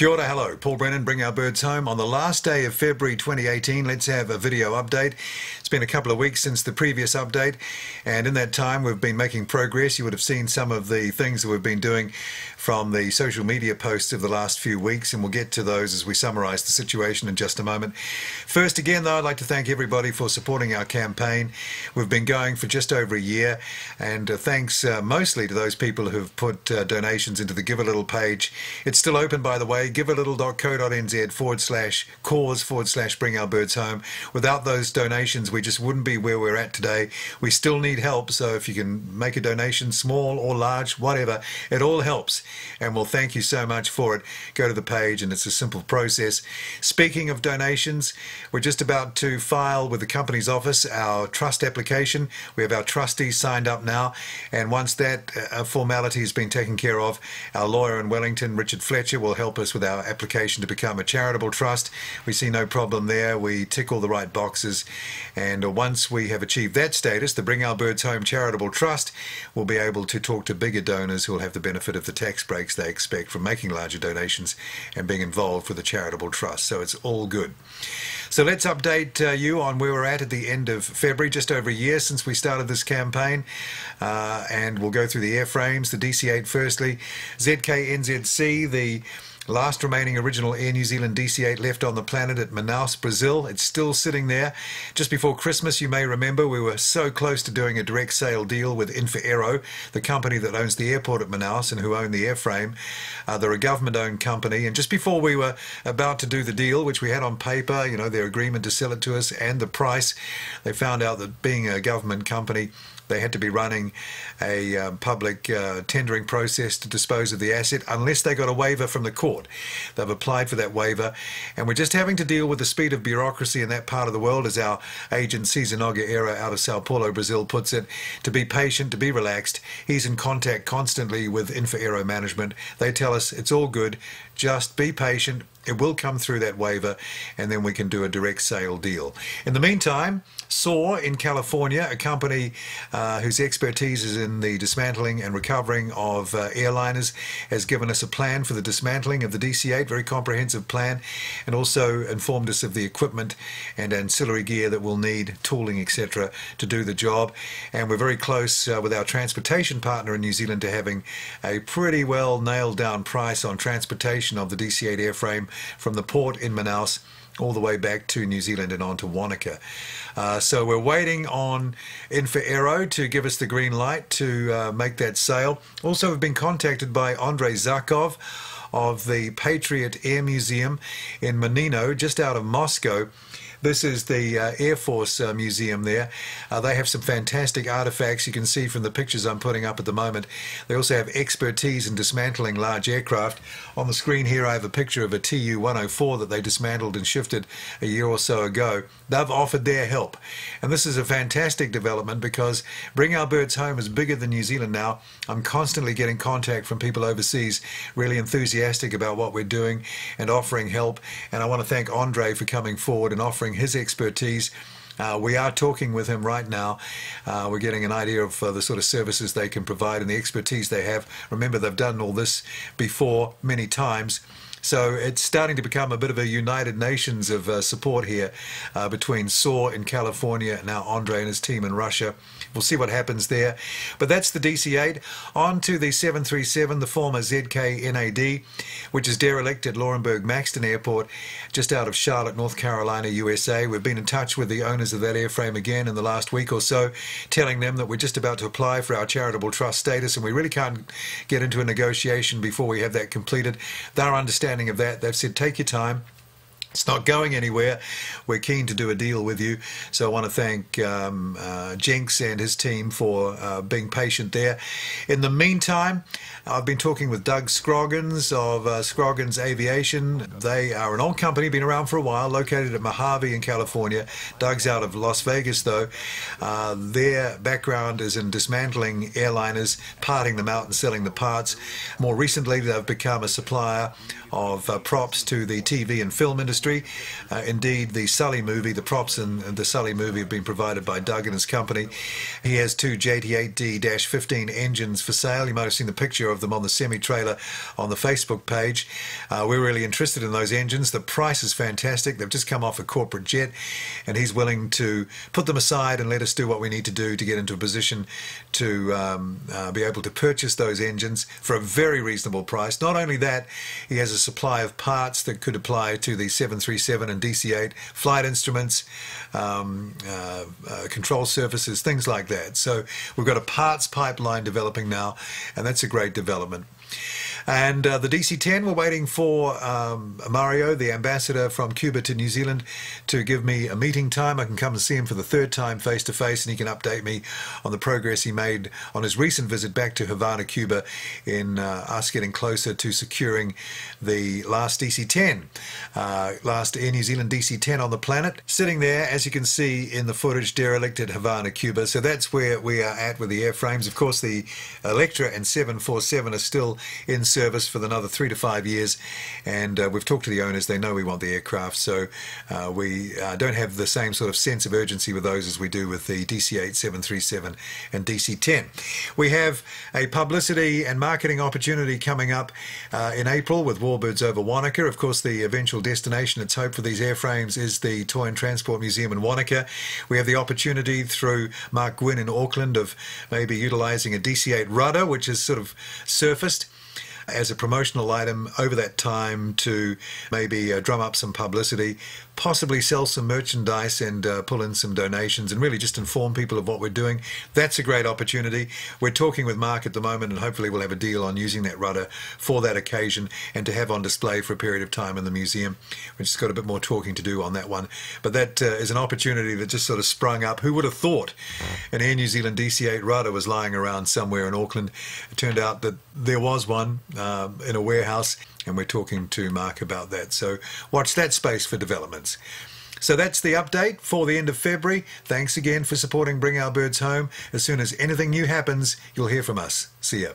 Kia ora, hello. Paul Brennan, Bring Our Birds Home. On the last day of February 2018, let's have a video update. It's been a couple of weeks since the previous update, and in that time we've been making progress. You would have seen some of the things that we've been doing from the social media posts of the last few weeks, and we'll get to those as we summarise the situation in just a moment. First, again, though, I'd like to thank everybody for supporting our campaign. We've been going for just over a year, and thanks mostly to those people who've put donations into the Give a Little page. It's still open, by the way, givealittle.co.nz/cause/Bring Our Birds Home. Without those donations, we just wouldn't be where we're at today. We still need help, so if you can make a donation, small or large, whatever, it all helps, and we'll thank you so much for it. Go to the page and it's a simple process. Speaking of donations, we're just about to file with the company's office our trust application. We have our trustees signed up now, and once that formality has been taken care of, our lawyer in Wellington, Richard Fletcher, will help us with our application to become a charitable trust. We see no problem there. We tick all the right boxes, and once we have achieved that status, the Bring Our Birds Home Charitable Trust will be able to talk to bigger donors who will have the benefit of the tax breaks they expect from making larger donations and being involved with the charitable trust. So it's all good. So let's update you on where we're at the end of February, just over a year since we started this campaign, and we'll go through the airframes, the DC-8 firstly, ZK-NZC, the last remaining original Air New Zealand DC-8 left on the planet at Manaus, Brazil. It's still sitting there. Just before Christmas, you may remember, we were so close to doing a direct sale deal with Infraero, the company that owns the airport at Manaus and who own the airframe. They're a government-owned company, and just before we were about to do the deal, which we had on paper, you know, their agreement to sell it to us and the price, they found out that being a government company, they had to be running a public tendering process to dispose of the asset unless they got a waiver from the court. They've applied for that waiver, and we're just having to deal with the speed of bureaucracy in that part of the world, as our agent Cesar Nogueira out of Sao Paulo, Brazil puts it, to be patient, to be relaxed. He's in contact constantly with Infraero management. They tell us it's all good, just be patient. It will come through that waiver, and then we can do a direct sale deal. In the meantime, SAW in California, a company whose expertise is in the dismantling and recovering of airliners, has given us a plan for the dismantling of the DC-8, very comprehensive plan, and also informed us of the equipment and ancillary gear that we'll need, tooling, etc., to do the job. And we're very close with our transportation partner in New Zealand to having a pretty well nailed down price on transportation of the DC-8 airframe from the port in Manaus all the way back to New Zealand and on to Wanaka. So we're waiting on Infraero to give us the green light to make that sale. Also, we've been contacted by Andrei Zarkov of the Patriot Air Museum in Menino, just out of Moscow. This is the Air Force Museum there. They have some fantastic artifacts you can see from the pictures I'm putting up at the moment. They also have expertise in dismantling large aircraft. On the screen here I have a picture of a Tu-104 that they dismantled and shifted a year or so ago. They've offered their help. And this is a fantastic development because Bring Our Birds Home is bigger than New Zealand now. I'm constantly getting contact from people overseas, really enthusiastic about what we're doing and offering help. And I want to thank Andre for coming forward and offering his expertise. We are talking with him right now. We're getting an idea of the sort of services they can provide and the expertise they have. Remember, they've done all this before many times. So it's starting to become a bit of a United Nations of support here between SAW in California and now Andre and his team in Russia. We'll see what happens there. But that's the DC-8. On to the 737, the former ZK-NAD, which is derelict at Laurinburg Maxton Airport, just out of Charlotte, North Carolina, USA. We've been in touch with the owners of that airframe again in the last week or so, telling them that we're just about to apply for our charitable trust status, and we really can't get into a negotiation before we have that completed. They're understanding of that. They've said, take your time. It's not going anywhere. We're keen to do a deal with you. So I want to thank Jenks and his team for being patient there. In the meantime, I've been talking with Doug Scroggins of Scroggins Aviation. They are an old company, been around for a while, located at Mojave in California. Doug's out of Las Vegas, though. Their background is in dismantling airliners, parting them out and selling the parts. More recently, they've become a supplier of props to the TV and film industry. industry. Indeed, the Sully movie, the props in the Sully movie have been provided by Doug and his company. He has two JT8D-15 engines for sale. You might have seen the picture of them on the semi-trailer on the Facebook page. We're really interested in those engines. The price is fantastic. They've just come off a corporate jet, and he's willing to put them aside and let us do what we need to do to get into a position to be able to purchase those engines for a very reasonable price. Not only that, he has a supply of parts that could apply to the 737 and DC-8 flight instruments, control surfaces, things like that. So we've got a parts pipeline developing now, and that's a great development. And the DC-10, we're waiting for Mario, the ambassador from Cuba to New Zealand, to give me a meeting time. I can come and see him for the third time face-to-face, and he can update me on the progress he made on his recent visit back to Havana, Cuba, in us getting closer to securing the last DC-10, last Air New Zealand DC-10 on the planet, sitting there, as you can see in the footage, derelict at Havana, Cuba. So that's where we are at with the airframes. Of course, the Electra and 747 are still in service for another 3 to 5 years, and we've talked to the owners. They know we want the aircraft, so we don't have the same sort of sense of urgency with those as we do with the DC-8, 737 and DC-10. We have a publicity and marketing opportunity coming up in April with Warbirds over Wanaka. Of course, the eventual destination, it's hoped, for these airframes is the Toy and Transport Museum in Wanaka. We have the opportunity through Mark Gwynn in Auckland of maybe utilising a DC-8 rudder, which is sort of surfaced as a promotional item over that time to maybe drum up some publicity, possibly sell some merchandise and pull in some donations and really just inform people of what we're doing. That's a great opportunity. We're talking with Mark at the moment, and hopefully we'll have a deal on using that rudder for that occasion and to have on display for a period of time in the museum. We've just got a bit more talking to do on that one. But that is an opportunity that just sort of sprung up. Who would have thought an Air New Zealand DC-8 rudder was lying around somewhere in Auckland? It turned out that there was one in a warehouse, and we're talking to Mark about that. So watch that space for developments. So that's the update for the end of February. Thanks again for supporting Bring Our Birds Home. As soon as anything new happens, you'll hear from us. See ya.